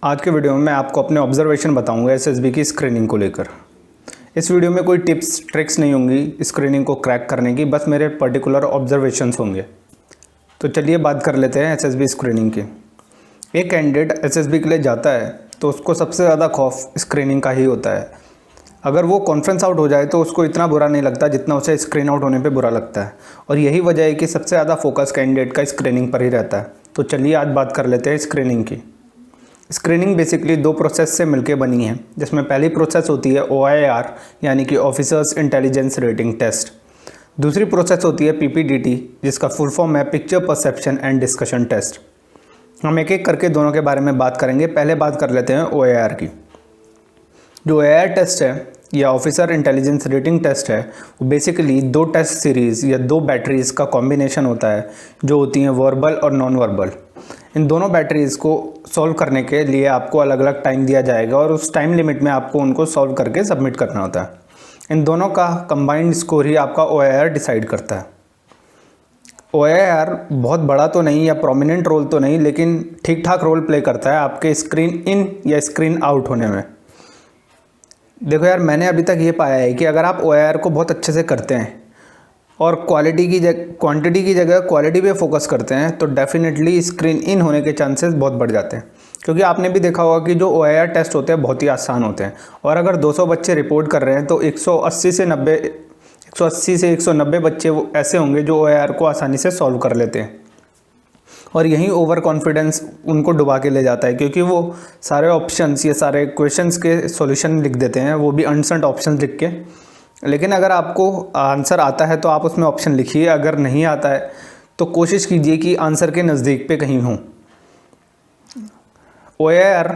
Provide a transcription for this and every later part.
आज के वीडियो में मैं आपको अपने ऑब्जर्वेशन बताऊंगा एसएसबी की स्क्रीनिंग को लेकर। इस वीडियो में कोई टिप्स ट्रिक्स नहीं होंगी स्क्रीनिंग को क्रैक करने की, बस मेरे पर्टिकुलर ऑब्जर्वेशंस होंगे। तो चलिए बात कर लेते हैं एसएसबी स्क्रीनिंग की। एक कैंडिडेट एसएसबी के लिए जाता है तो उसको सबसे ज़्यादा खौफ स्क्रीनिंग का ही होता है। अगर वो कॉन्फ्रेंस आउट हो जाए तो उसको इतना बुरा नहीं लगता जितना उसे स्क्रीन आउट होने पे बुरा लगता है, और यही वजह है कि सबसे ज़्यादा फोकस कैंडिडेट का स्क्रीनिंग पर ही रहता है। तो चलिए आज बात कर लेते हैं स्क्रीनिंग की। स्क्रीनिंग बेसिकली दो प्रोसेस से मिलकर बनी है, जिसमें पहली प्रोसेस होती है OIR यानी कि ऑफिसर्स इंटेलिजेंस रेटिंग टेस्ट। दूसरी प्रोसेस होती है PPDT जिसका फुल फॉर्म है picture perception and discussion test. हम एक एक करके दोनों के बारे में बात करेंगे। पहले बात कर लेते हैं OIR की। जो OIR टेस्ट है या ऑफिसर इंटेलिजेंस रेटिंग टेस्ट है, वो बेसिकली दो टेस्ट सीरीज़ या दो बैटरीज़ का कॉम्बिनेशन होता है जो होती हैं वर्बल और नॉन वर्बल। इन दोनों बैटरीज़ को सॉल्व करने के लिए आपको अलग अलग टाइम दिया जाएगा और उस टाइम लिमिट में आपको उनको सॉल्व करके सबमिट करना होता है। इन दोनों का कंबाइंड स्कोर ही आपका OIR डिसाइड करता है। OIR बहुत बड़ा तो नहीं या प्रोमिनेंट रोल तो नहीं, लेकिन ठीक ठाक रोल प्ले करता है आपके स्क्रीन इन या स्क्रीन आउट होने में। देखो यार, मैंने अभी तक ये पाया है कि अगर आप OIR को बहुत अच्छे से करते हैं और क्वांटिटी की जगह क्वालिटी पे फोकस करते हैं तो डेफिनेटली स्क्रीन इन होने के चांसेस बहुत बढ़ जाते हैं। क्योंकि आपने भी देखा होगा कि जो OIR टेस्ट होते हैं बहुत ही आसान होते हैं, और अगर 200 बच्चे रिपोर्ट कर रहे हैं तो 180 से 190 बच्चे वो ऐसे होंगे जो OIR को आसानी से सॉल्व कर लेते हैं। और यही ओवर कॉन्फिडेंस उनको डुबा के ले जाता है, क्योंकि वो सारे ऑप्शंस या सारे क्वेश्चंस के सॉल्यूशन लिख देते हैं, वो भी अनसर्ट ऑप्शंस लिख के। लेकिन अगर आपको आंसर आता है तो आप उसमें ऑप्शन लिखिए, अगर नहीं आता है तो कोशिश कीजिए कि आंसर के नज़दीक पे कहीं हो। OIR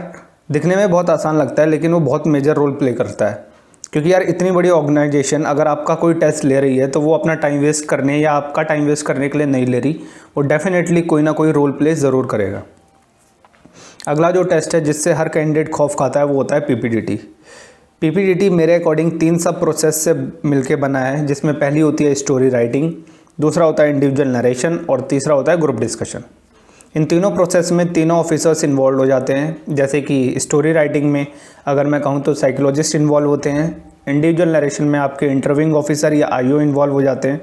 दिखने में बहुत आसान लगता है लेकिन वो बहुत मेजर रोल प्ले करता है, क्योंकि यार इतनी बड़ी ऑर्गेनाइजेशन अगर आपका कोई टेस्ट ले रही है तो वो अपना टाइम वेस्ट करने या आपका टाइम वेस्ट करने के लिए नहीं ले रही, वो डेफिनेटली कोई ना कोई रोल प्ले ज़रूर करेगा। अगला जो टेस्ट है जिससे हर कैंडिडेट खौफ खाता है वो होता है PPDT मेरे अकॉर्डिंग 3 सब प्रोसेस से मिलके बना है, जिसमें पहली होती है स्टोरी राइटिंग, दूसरा होता है इंडिविजुअल नरेशन और तीसरा होता है ग्रुप डिस्कशन। इन तीनों प्रोसेस में तीनों ऑफिसर्स इन्वॉल्व हो जाते हैं। जैसे कि स्टोरी राइटिंग में अगर मैं कहूँ तो साइकोलॉजिस्ट इन्वॉल्व होते हैं, इंडिविजुअल नरेशन में आपके इंटरव्यूइंग ऑफिसर या IO इन्वॉल्व हो जाते हैं,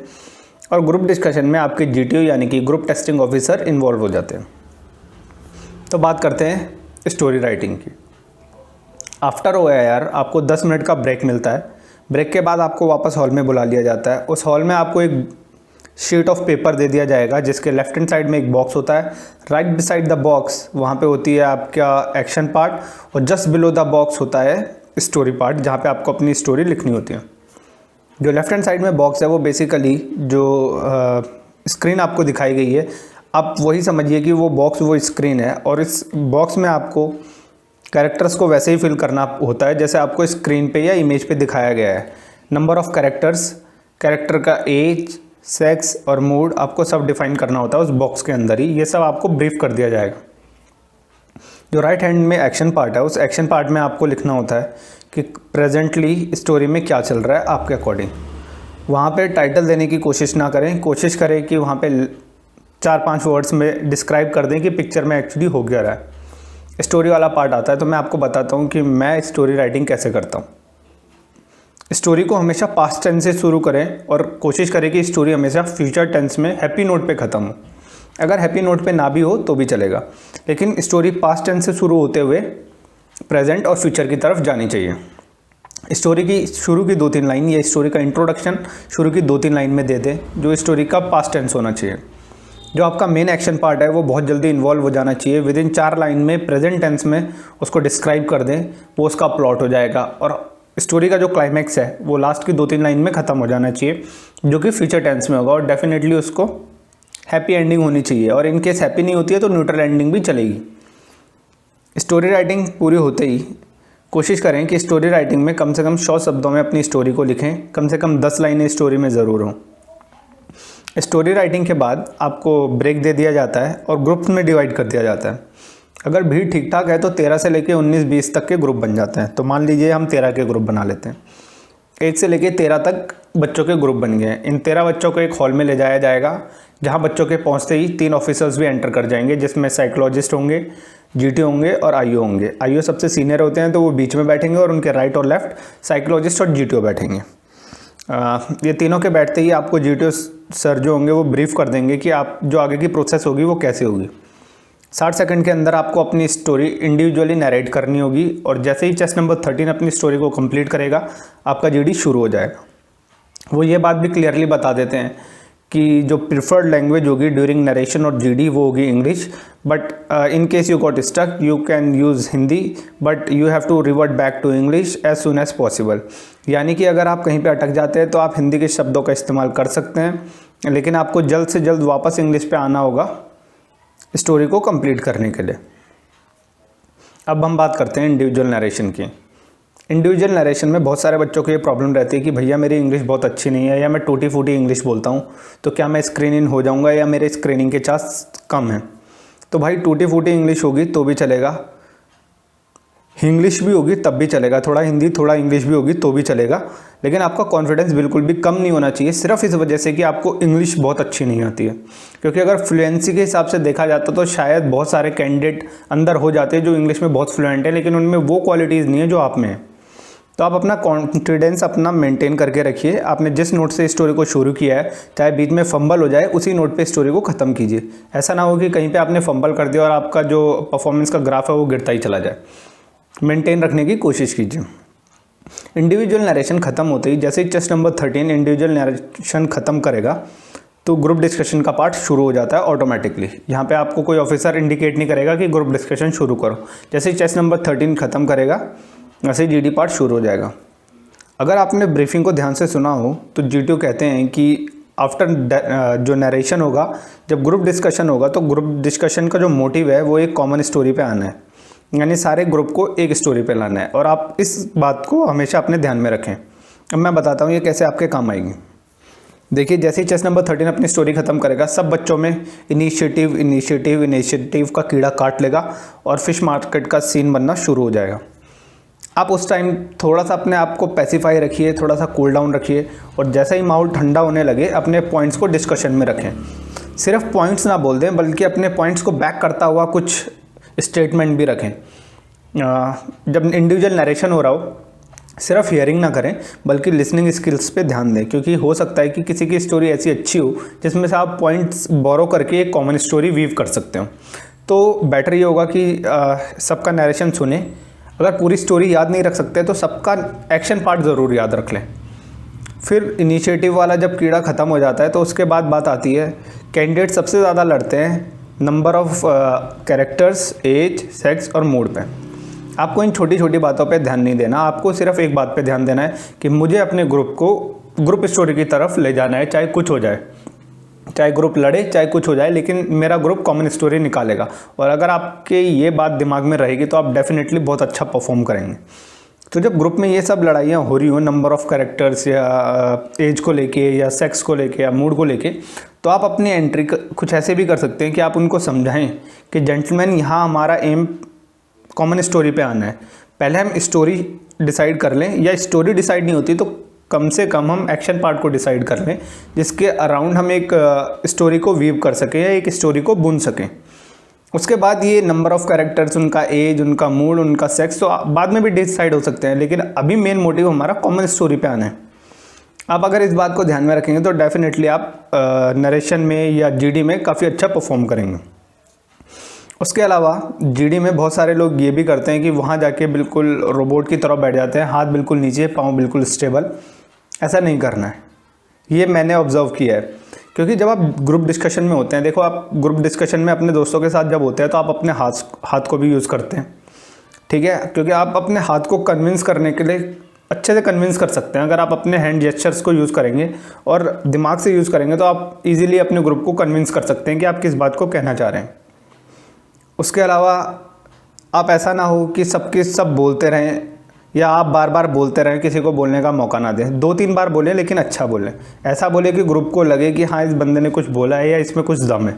और ग्रुप डिस्कशन में आपके GTO यानी कि ग्रुप टेस्टिंग ऑफिसर इन्वॉल्व हो जाते हैं। तो बात करते हैं स्टोरी राइटिंग की। आफ्टर OIR आपको 10 मिनट का ब्रेक मिलता है। ब्रेक के बाद आपको वापस हॉल में बुला लिया जाता है। उस हॉल में आपको एक शीट ऑफ पेपर दे दिया जाएगा जिसके लेफ्ट हैंड साइड में एक बॉक्स होता है। राइट बिसाइड द बॉक्स वहाँ पे होती है आपका एक्शन पार्ट, और जस्ट बिलो द बॉक्स होता है स्टोरी पार्ट, जहाँ पे आपको अपनी स्टोरी लिखनी होती है। जो लेफ्ट हैंड साइड में बॉक्स है वो बेसिकली जो स्क्रीन आपको दिखाई गई है, आप वही समझिए कि वो बॉक्स वो स्क्रीन है, और इस बॉक्स में आपको कैरेक्टर्स को वैसे ही फिल करना होता है जैसे आपको स्क्रीन पे या इमेज पे दिखाया गया है। नंबर ऑफ़ कैरेक्टर्स, कैरेक्टर का एज, सेक्स और मूड आपको सब डिफाइन करना होता है उस बॉक्स के अंदर ही। ये सब आपको ब्रीफ कर दिया जाएगा। जो राइट हैंड में एक्शन पार्ट है, उस एक्शन पार्ट में आपको लिखना होता है कि प्रेजेंटली स्टोरी में क्या चल रहा है आपके अकॉर्डिंग। वहाँ पे टाइटल देने की कोशिश ना करें, कोशिश करें कि वहाँ पे 4-5 वर्ड्स में डिस्क्राइब कर दें कि पिक्चर में एक्चुअली हो क्या रहा है। स्टोरी वाला पार्ट आता है तो मैं आपको बताता हूँ कि मैं स्टोरी राइटिंग कैसे करता हूँ। स्टोरी को हमेशा पास्ट टेंस से शुरू करें और कोशिश करें कि स्टोरी हमेशा फ्यूचर टेंस में हैप्पी नोट पे ख़त्म हो। अगर हैप्पी नोट पे ना भी हो तो भी चलेगा, लेकिन स्टोरी पास्ट टेंस से शुरू होते हुए प्रेजेंट और फ्यूचर की तरफ जानी चाहिए। स्टोरी की शुरू की 2-3 लाइन या स्टोरी का इंट्रोडक्शन शुरू की 2-3 लाइन में दे दें जो स्टोरी का पास्ट टेंस होना चाहिए। जो आपका मेन एक्शन पार्ट है वो बहुत जल्दी इन्वॉल्व हो जाना चाहिए। विदिन 4 लाइन में प्रेजेंट टेंस में उसको डिस्क्राइब कर दें, वो उसका प्लॉट हो जाएगा, और स्टोरी का जो क्लाइमैक्स है वो लास्ट की 2-3 लाइन में ख़त्म हो जाना चाहिए, जो कि फ्यूचर टेंस में होगा, और डेफिनेटली उसको हैप्पी एंडिंग होनी चाहिए, और इन केस हैप्पी नहीं होती है तो न्यूट्रल एंडिंग भी चलेगी। स्टोरी राइटिंग पूरी होते ही कोशिश करें कि स्टोरी राइटिंग में कम से कम 100 शब्दों में अपनी स्टोरी को लिखें, कम से कम 10 लाइनें स्टोरी में ज़रूर हों। स्टोरी राइटिंग के बाद आपको ब्रेक दे दिया जाता है और ग्रुप्स में डिवाइड कर दिया जाता है। अगर भीड़ ठीक ठाक है तो 13 से लेकर 19-20 तक के ग्रुप बन जाते हैं। तो मान लीजिए हम 13 के ग्रुप बना लेते हैं। 1 से लेकर 13 तक बच्चों के ग्रुप बन गए हैं। इन 13 बच्चों को एक हॉल में ले जाया जाएगा, जहां बच्चों के पहुंचते ही 3 ऑफिसर्स भी एंटर कर जाएंगे, जिसमें साइकोलॉजिस्ट होंगे, GT होंगे और IO होंगे। IO सबसे सीनियर होते हैं तो वो बीच में बैठेंगे और उनके राइट और लेफ्ट साइकोलॉजिस्ट और GTO बैठेंगे। ये तीनों के बैठते ही आपको GTO सर जो होंगे वो ब्रीफ कर देंगे कि आप जो आगे की प्रोसेस होगी वो कैसे होगी। 60 सेकंड के अंदर आपको अपनी स्टोरी इंडिविजुअली नरेट करनी होगी और जैसे ही चेस्ट नंबर 13 अपनी स्टोरी को कंप्लीट करेगा आपका GD शुरू हो जाएगा। वो ये बात भी क्लियरली बता देते हैं कि जो प्रिफर्ड लैंग्वेज होगी ड्यूरिंग नरेशन और GD वो होगी English, but in case you got stuck you can use Hindi but you have to revert back to English as soon as possible. यानी कि अगर आप कहीं पे अटक जाते हैं तो आप हिंदी के शब्दों का इस्तेमाल कर सकते हैं, लेकिन आपको जल्द से जल्द वापस इंग्लिश पे आना होगा स्टोरी को कंप्लीट करने के लिए। अब हम बात करते हैं इंडिविजुअल नरेशन की। इंडिविजुअल नरेशन में बहुत सारे बच्चों को ये प्रॉब्लम रहती है कि भैया मेरी इंग्लिश बहुत अच्छी नहीं है या मैं टूटी फूटी इंग्लिश बोलता हूँ, तो क्या मैं स्क्रीन इन हो जाऊँगा या मेरे स्क्रीनिंग के चांस कम हैं। तो भाई टूटी फूटी इंग्लिश होगी तो भी चलेगा, इंग्लिश भी होगी तब भी चलेगा, थोड़ा हिंदी थोड़ा इंग्लिश भी होगी तो भी चलेगा, लेकिन आपका कॉन्फिडेंस बिल्कुल भी कम नहीं होना चाहिए सिर्फ इस वजह से कि आपको इंग्लिश बहुत अच्छी नहीं आती है। क्योंकि अगर फ्लुएंसी के हिसाब से देखा जाता तो शायद बहुत सारे कैंडिडेट अंदर हो जाते हैं जो इंग्लिश में बहुत फ्लुएंट है, लेकिन उनमें वो क्वालिटीज़ नहीं है जो आप में है। तो आप अपना कॉन्फिडेंस अपना मेंटेन करके रखिए। आपने जिस नोट से स्टोरी को शुरू किया है चाहे बीच में फंबल हो जाए उसी नोट पे स्टोरी को ख़त्म कीजिए। ऐसा ना हो कि कहीं पे आपने फंबल कर दिया और आपका जो परफॉर्मेंस का ग्राफ है वो गिरता ही चला जाए। मेंटेन रखने की कोशिश कीजिए। इंडिविजुअल नरेशन ख़त्म होते ही जैसे ही चेस्ट नंबर 13 इंडिविजुअल नरेशन ख़त्म करेगा तो ग्रुप डिस्कशन का पार्ट शुरू हो जाता है ऑटोमेटिकली। यहाँ पे आपको कोई ऑफिसर इंडिकेट नहीं करेगा कि ग्रुप डिस्कशन शुरू करो। जैसे ही चेस्ट नंबर 13 ख़त्म करेगा वैसे ही GD पार्ट शुरू हो जाएगा। अगर आपने ब्रीफिंग को ध्यान से सुना हो तो GTO कहते हैं कि आफ्टर जो नरेशन होगा, जब ग्रुप डिस्कशन होगा तो ग्रुप डिस्कशन का जो मोटिव है वो एक कॉमन स्टोरी पे आना है, यानी सारे ग्रुप को एक स्टोरी पे लाना है। और आप इस बात को हमेशा अपने ध्यान में रखें। अब मैं बताता हूँ ये कैसे आपके काम आएगी। देखिए जैसे ही चेस्ट नंबर 13 अपनी स्टोरी ख़त्म करेगा सब बच्चों में इनिशिएटिव का कीड़ा काट लेगा और फिश मार्केट का सीन बनना शुरू हो जाएगा। आप उस टाइम थोड़ा सा अपने आप को पैसिफाई रखिए, थोड़ा सा कूल डाउन रखिए और जैसा ही माहौल ठंडा होने लगे अपने पॉइंट्स को डिस्कशन में रखें। सिर्फ पॉइंट्स ना बोल दें बल्कि अपने पॉइंट्स को बैक करता हुआ कुछ स्टेटमेंट भी रखें। जब इंडिविजुअल नरेशन हो रहा हो सिर्फ हियरिंग ना करें बल्कि लिसनिंग स्किल्स पे ध्यान दें, क्योंकि हो सकता है कि किसी की स्टोरी ऐसी अच्छी हो जिसमें से आप पॉइंट्स बोरो करके एक कॉमन स्टोरी वीव कर सकते हो। तो बेटर ये होगा कि सबका नरेशन सुने। अगर पूरी स्टोरी याद नहीं रख सकते तो सबका एक्शन पार्ट ज़रूर याद रख लें। फिर इनिशिएटिव वाला जब कीड़ा ख़त्म हो जाता है तो उसके बाद बात आती है कैंडिडेट सबसे ज़्यादा लड़ते हैं number of characters, age, sex और मूड पे। आपको इन छोटी छोटी बातों पे ध्यान नहीं देना, आपको सिर्फ एक बात पे ध्यान देना है कि मुझे अपने ग्रुप को ग्रुप स्टोरी की तरफ ले जाना है, चाहे कुछ हो जाए, चाहे ग्रुप लड़े चाहे कुछ हो जाए, लेकिन मेरा ग्रुप कॉमन स्टोरी निकालेगा। और अगर आपके ये बात दिमाग में रहेगी तो आप डेफिनेटली बहुत अच्छा परफॉर्म करेंगे। तो जब ग्रुप में ये सब लड़ाइयाँ हो रही हो नंबर ऑफ़ कैरेक्टर्स या एज को लेके या सेक्स को लेके या मूड को लेके, तो आप अपनी एंट्री कुछ ऐसे भी कर सकते हैं कि आप उनको समझाएं कि जेंटलमैन यहाँ हमारा एम कॉमन स्टोरी पे आना है। पहले हम स्टोरी डिसाइड कर लें, या स्टोरी डिसाइड नहीं होती तो कम से कम हम एक्शन पार्ट को डिसाइड कर लें जिसके अराउंड हम एक स्टोरी को वीव कर सकें या एक स्टोरी को बुन सकें। उसके बाद ये नंबर ऑफ़ कैरेक्टर्स, उनका एज, उनका मूड, उनका सेक्स तो बाद में भी डिसाइड हो सकते हैं, लेकिन अभी मेन मोटिव हमारा कॉमन स्टोरी पे आना है। आप अगर इस बात को ध्यान में रखेंगे तो डेफिनेटली आप नरेशन में या GD में काफ़ी अच्छा परफॉर्म करेंगे। उसके अलावा GD में बहुत सारे लोग ये भी करते हैं कि वहाँ जाके बिल्कुल रोबोट की तरह बैठ जाते हैं, हाथ बिल्कुल नीचे, पाँव बिल्कुल स्टेबल। ऐसा नहीं करना है, ये मैंने ऑब्जर्व किया है। क्योंकि जब आप ग्रुप डिस्कशन में होते हैं, देखो आप ग्रुप डिस्कशन में अपने दोस्तों के साथ जब होते हैं तो आप अपने हाथ को भी यूज़ करते हैं, ठीक है, क्योंकि आप अपने हाथ को कन्विंस करने के लिए अच्छे से कन्विंस कर सकते हैं। अगर आप अपने हैंड जेस्चर्स को यूज़ करेंगे और दिमाग से यूज़ करेंगे तो आप इजीली अपने ग्रुप को कन्विंस कर सकते हैं कि आप किस बात को कहना चाह रहे हैं। उसके अलावा आप ऐसा ना हो कि सबके सब बोलते रहें या आप बार बार बोलते रहें, किसी को बोलने का मौका ना दें। 2-3 बार बोलें लेकिन अच्छा बोलें, ऐसा बोले कि ग्रुप को लगे कि हाँ इस बंदे ने कुछ बोला है या इसमें कुछ दम है।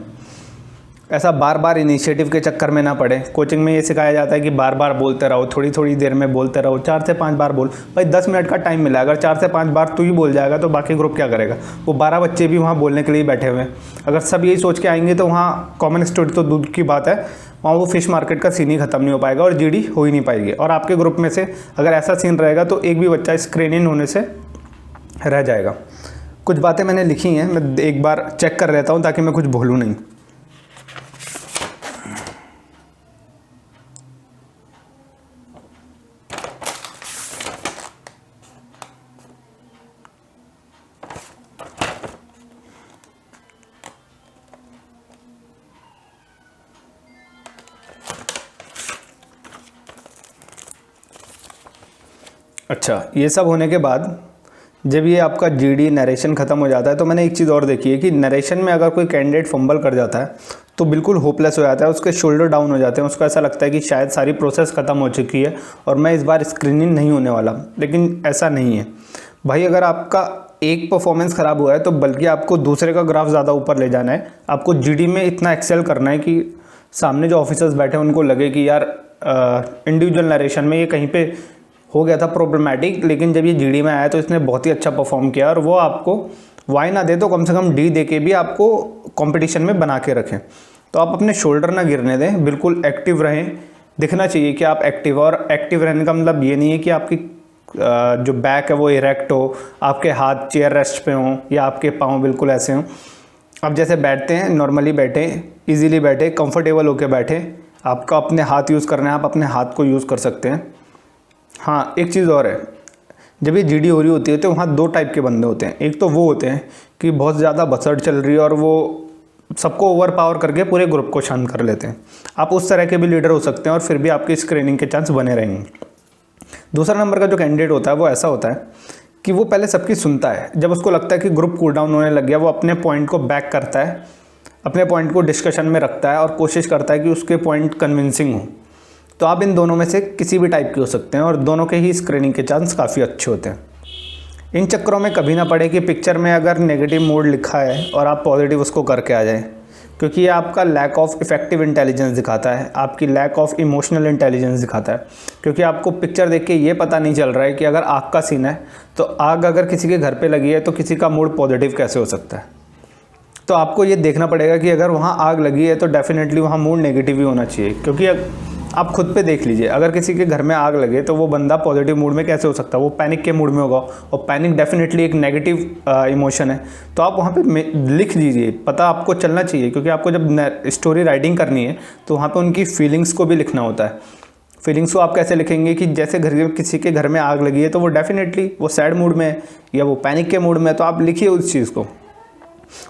ऐसा बार बार इनिशिएटिव के चक्कर में ना पड़े। कोचिंग में ये सिखाया जाता है कि बार बार बोलते रहो, थोड़ी थोड़ी देर में बोलते रहो, 4 से 5 बार बोल। भाई 10 मिनट का टाइम मिला, अगर 4 से 5 बार तू ही बोल जाएगा तो बाकी ग्रुप क्या करेगा? वो 12 बच्चे भी वहाँ बोलने के लिए बैठे हुए हैं। अगर सब यही सोच के आएंगे तो वहाँ कॉमन स्टोरी तो दूर की बात है, वहाँ वो फिश मार्केट का सीन ही ख़त्म नहीं हो पाएगा और जीडी हो ही नहीं पाएगी। और आपके ग्रुप में से अगर ऐसा सीन रहेगा तो एक भी बच्चा स्क्रीन इन होने से रह जाएगा। कुछ बातें मैंने लिखी हैं, मैं एक बार चेक कर लेता हूँ ताकि मैं कुछ भूलूँ नहीं। अच्छा, ये सब होने के बाद जब ये आपका जीडी नरेशन ख़त्म हो जाता है तो मैंने एक चीज़ और देखी है कि नरेशन में अगर कोई कैंडिडेट फंबल कर जाता है तो बिल्कुल होपलेस हो जाता है, उसके शोल्डर डाउन हो जाते हैं, उसको ऐसा लगता है कि शायद सारी प्रोसेस ख़त्म हो चुकी है और मैं इस बार स्क्रीनिंग नहीं होने वाला। लेकिन ऐसा नहीं है भाई, अगर आपका एक परफॉर्मेंस ख़राब हुआ है तो बल्कि आपको दूसरे का ग्राफ ज़्यादा ऊपर ले जाना है। आपको जीडी में इतना एक्सेल करना है कि सामने जो ऑफिसर्स बैठे हैं उनको लगे कि यार इंडिविजुअल नरेशन में ये कहीं पे हो गया था प्रॉब्लमैटिक, लेकिन जब ये जीडी में आया तो इसने बहुत ही अच्छा परफॉर्म किया और वो आपको वाई ना दे तो कम से कम डी दे के भी आपको कंपटीशन में बना के रखें। तो आप अपने शोल्डर ना गिरने दें, बिल्कुल एक्टिव रहें, दिखना चाहिए कि आप एक्टिव। और एक्टिव रहने का मतलब ये नहीं है कि आपकी जो बैक है वो इरेक्ट हो, आपके हाथ चेयर रेस्ट पे हों या आपके पाँव बिल्कुल ऐसे हों। आप जैसे बैठते हैं नॉर्मली बैठे, ईजीली बैठे, कंफर्टेबल होकर बैठे। आपका अपने हाथ यूज़ करना है, आप अपने हाथ को यूज़ कर सकते हैं। हाँ, एक चीज़ और है, जब ये जीडी हो रही होती है तो वहाँ दो टाइप के बंदे होते हैं। एक तो वो होते हैं कि बहुत ज़्यादा बसड़ चल रही है और वो सबको ओवर पावर करके पूरे ग्रुप को शांत कर लेते हैं। आप उस तरह के भी लीडर हो सकते हैं और फिर भी आपकी स्क्रीनिंग के चांस बने रहेंगे। दूसरा नंबर का जो कैंडिडेट होता है वो ऐसा होता है कि वो पहले सबकी सुनता है, जब उसको लगता है कि ग्रुप कूल डाउन होने लग गया वो अपने पॉइंट को बैक करता है, अपने पॉइंट को डिस्कशन में रखता है और कोशिश करता है कि उसके पॉइंट कन्विंसिंग हो। तो आप इन दोनों में से किसी भी टाइप के हो सकते हैं और दोनों के ही स्क्रीनिंग के चांस काफ़ी अच्छे होते हैं। इन चक्करों में कभी ना पड़े कि पिक्चर में अगर नेगेटिव मोड लिखा है और आप पॉजिटिव उसको करके आ जाएं, क्योंकि ये आपका लैक ऑफ इफेक्टिव इंटेलिजेंस दिखाता है, आपकी लैक ऑफ इमोशनल इंटेलिजेंस दिखाता है। क्योंकि आपको पिक्चर देख के ये पता नहीं चल रहा है कि अगर आग का सीन है तो आग अगर किसी के घर पे लगी है तो किसी का मूड पॉजिटिव कैसे हो सकता है। तो आपको ये देखना पड़ेगा कि अगर वहाँ आग लगी है तो डेफिनेटली वहाँ मूड नेगेटिव ही होना चाहिए। क्योंकि आप खुद पे देख लीजिए, अगर किसी के घर में आग लगे तो वो बंदा पॉजिटिव मूड में कैसे हो सकता है, वो पैनिक के मूड में होगा और पैनिक डेफिनेटली एक नेगेटिव इमोशन है। तो आप वहाँ पे लिख लीजिए, पता आपको चलना चाहिए, क्योंकि आपको जब स्टोरी राइटिंग करनी है तो वहाँ पे उनकी फीलिंग्स को भी लिखना होता है। फीलिंग्स को आप कैसे लिखेंगे कि जैसे किसी के घर में आग लगी है तो वो डेफिनेटली वो सैड मूड में है या वो पैनिक के मूड में है, तो आप लिखिए उस चीज़ को,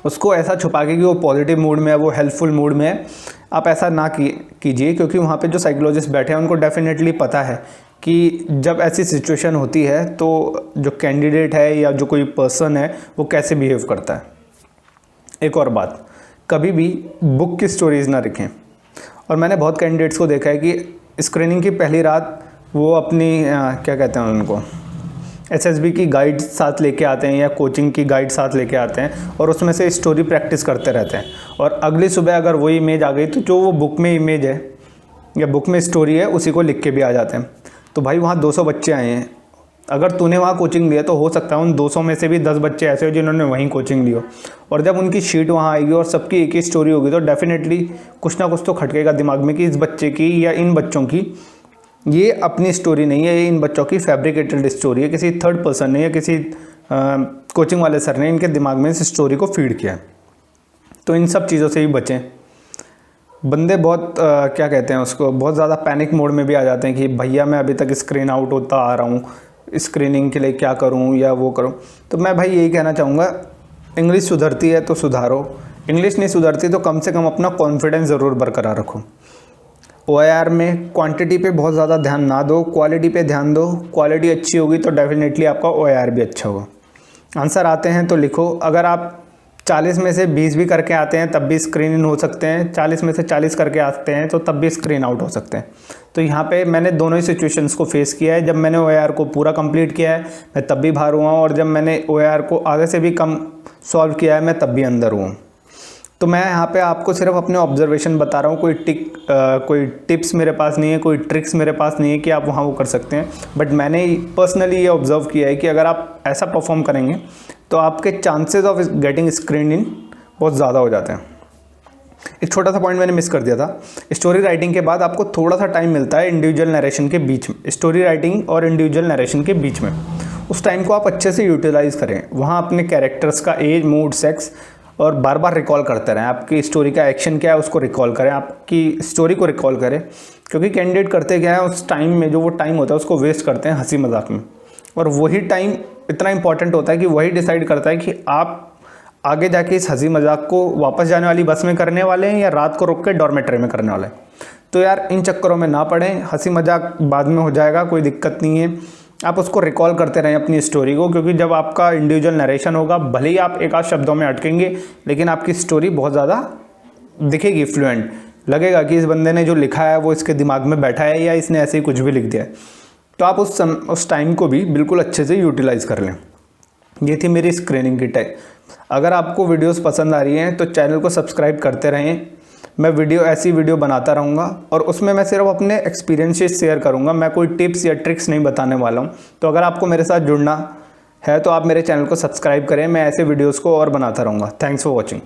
उसको ऐसा छुपा के कि वो पॉजिटिव मूड में है, वो हेल्पफुल मूड में है। आप ऐसा ना कीजिए, क्योंकि वहाँ पे जो साइकोलॉजिस्ट बैठे हैं उनको डेफिनेटली पता है कि जब ऐसी सिचुएशन होती है तो जो कैंडिडेट है या जो कोई पर्सन है वो कैसे बिहेव करता है। एक और बात, कभी भी बुक की स्टोरीज़ ना लिखें। और मैंने बहुत कैंडिडेट्स को देखा है कि स्क्रीनिंग की पहली रात वो अपनी क्या कहते हैं उनको, एसएसबी की गाइड साथ लेके आते हैं या कोचिंग की गाइड साथ लेके आते हैं और उसमें से स्टोरी प्रैक्टिस करते रहते हैं। और अगली सुबह अगर वही इमेज आ गई तो जो वो बुक में इमेज है या बुक में स्टोरी है उसी को लिख के भी आ जाते हैं। तो भाई वहाँ 200 बच्चे आए हैं, अगर तूने वहाँ कोचिंग लिया तो हो सकता है उन 200 में से भी 10 बच्चे ऐसे हो जिन्होंने वहीं कोचिंग ली हो। और जब उनकी शीट वहाँ आएगी और सबकी एक ही स्टोरी होगी तो डेफिनेटली कुछ ना कुछ तो खटकेगा दिमाग में कि इस बच्चे की या इन बच्चों की ये अपनी स्टोरी नहीं है, ये इन बच्चों की फैब्रिकेटेड स्टोरी है, किसी थर्ड पर्सन ने या किसी कोचिंग वाले सर ने इनके दिमाग में इस स्टोरी को फीड किया है। तो इन सब चीज़ों से भी बचें। बंदे बहुत क्या कहते हैं उसको, बहुत ज़्यादा पैनिक मोड में भी आ जाते हैं कि भैया मैं अभी तक स्क्रीन आउट होता आ रहा हूँ, स्क्रीनिंग के लिए क्या करूँ या वो करूँ। तो मैं भाई यही कहना चाहूँगा, इंग्लिश सुधरती है तो सुधारो, इंग्लिश नहीं सुधरती तो कम से कम अपना कॉन्फिडेंस ज़रूर बरकरार रखो। OIR में क्वांटिटी पे बहुत ज़्यादा ध्यान ना दो, क्वालिटी पे ध्यान दो। क्वालिटी अच्छी होगी तो डेफिनेटली आपका OIR भी अच्छा होगा। आंसर आते हैं तो लिखो, अगर आप 40 में से 20 भी करके आते हैं तब भी स्क्रीन इन हो सकते हैं, 40 में से 40 करके आते हैं तो तब भी स्क्रीन आउट हो सकते हैं। तो यहाँ पे मैंने दोनों ही सिचुएशंस को फेस किया है। जब मैंने OIR को पूरा कंप्लीट किया है मैं तब भी बाहर हुआ हूँ, और जब मैंने OIR को आधे से भी कम सॉल्व किया है मैं तब भी अंदर हुआ। तो मैं यहाँ पे आपको सिर्फ अपने ऑब्जर्वेशन बता रहा हूँ, कोई टिप्स मेरे पास नहीं है, कोई ट्रिक्स मेरे पास नहीं है कि आप वहाँ वो कर सकते हैं। बट मैंने पर्सनली ये ऑब्ज़र्व किया है कि अगर आप ऐसा परफॉर्म करेंगे तो आपके चांसेस ऑफ गेटिंग स्क्रीन इन बहुत ज़्यादा हो जाते हैं। एक छोटा सा पॉइंट मैंने मिस कर दिया था। स्टोरी राइटिंग के बाद आपको थोड़ा सा टाइम मिलता है इंडिविजुअल नरेशन के बीच में, स्टोरी राइटिंग और इंडिविजुअल नरेशन के बीच में। उस टाइम को आप अच्छे से यूटिलाइज करें, वहाँ अपने कैरेक्टर्स का एज, मूड, सेक्स और बार बार रिकॉल करते रहें। आपकी स्टोरी का एक्शन क्या है उसको रिकॉल करें, आपकी स्टोरी को रिकॉल करें। क्योंकि कैंडिडेट करते क्या है, उस टाइम में जो वो टाइम होता है उसको वेस्ट करते हैं हंसी मजाक में, और वही टाइम इतना इंपॉर्टेंट होता है कि वही डिसाइड करता है कि आप आगे जाके इस हंसी मजाक को वापस जाने वाली बस में करने वाले हैं या रात को रुक के डॉर्मेटरी में करने वाले हैं। तो यार इन चक्करों में ना पड़ें, हंसी मजाक बाद में हो जाएगा, कोई दिक्कत नहीं है। आप उसको रिकॉल करते रहें अपनी स्टोरी को, क्योंकि जब आपका इंडिविजुअल नरेशन होगा, भले ही आप एक आध शब्दों में अटकेंगे, लेकिन आपकी स्टोरी बहुत ज़्यादा दिखेगी, फ्लुएंट लगेगा कि इस बंदे ने जो लिखा है वो इसके दिमाग में बैठा है या इसने ऐसे ही कुछ भी लिख दिया है। तो आप उस टाइम को भी बिल्कुल अच्छे से यूटिलाइज़ कर लें। ये थी मेरी स्क्रीनिंग किट है। अगर आपको वीडियोस पसंद आ रही हैं तो चैनल को सब्सक्राइब करते रहें। मैं ऐसी वीडियो बनाता रहूँगा और उसमें मैं सिर्फ अपने एक्सपीरियंसेस शेयर करूँगा, मैं कोई टिप्स या ट्रिक्स नहीं बताने वाला हूँ। तो अगर आपको मेरे साथ जुड़ना है तो आप मेरे चैनल को सब्सक्राइब करें, मैं ऐसे वीडियोज़ को और बनाता रहूँगा। Thanks for watching.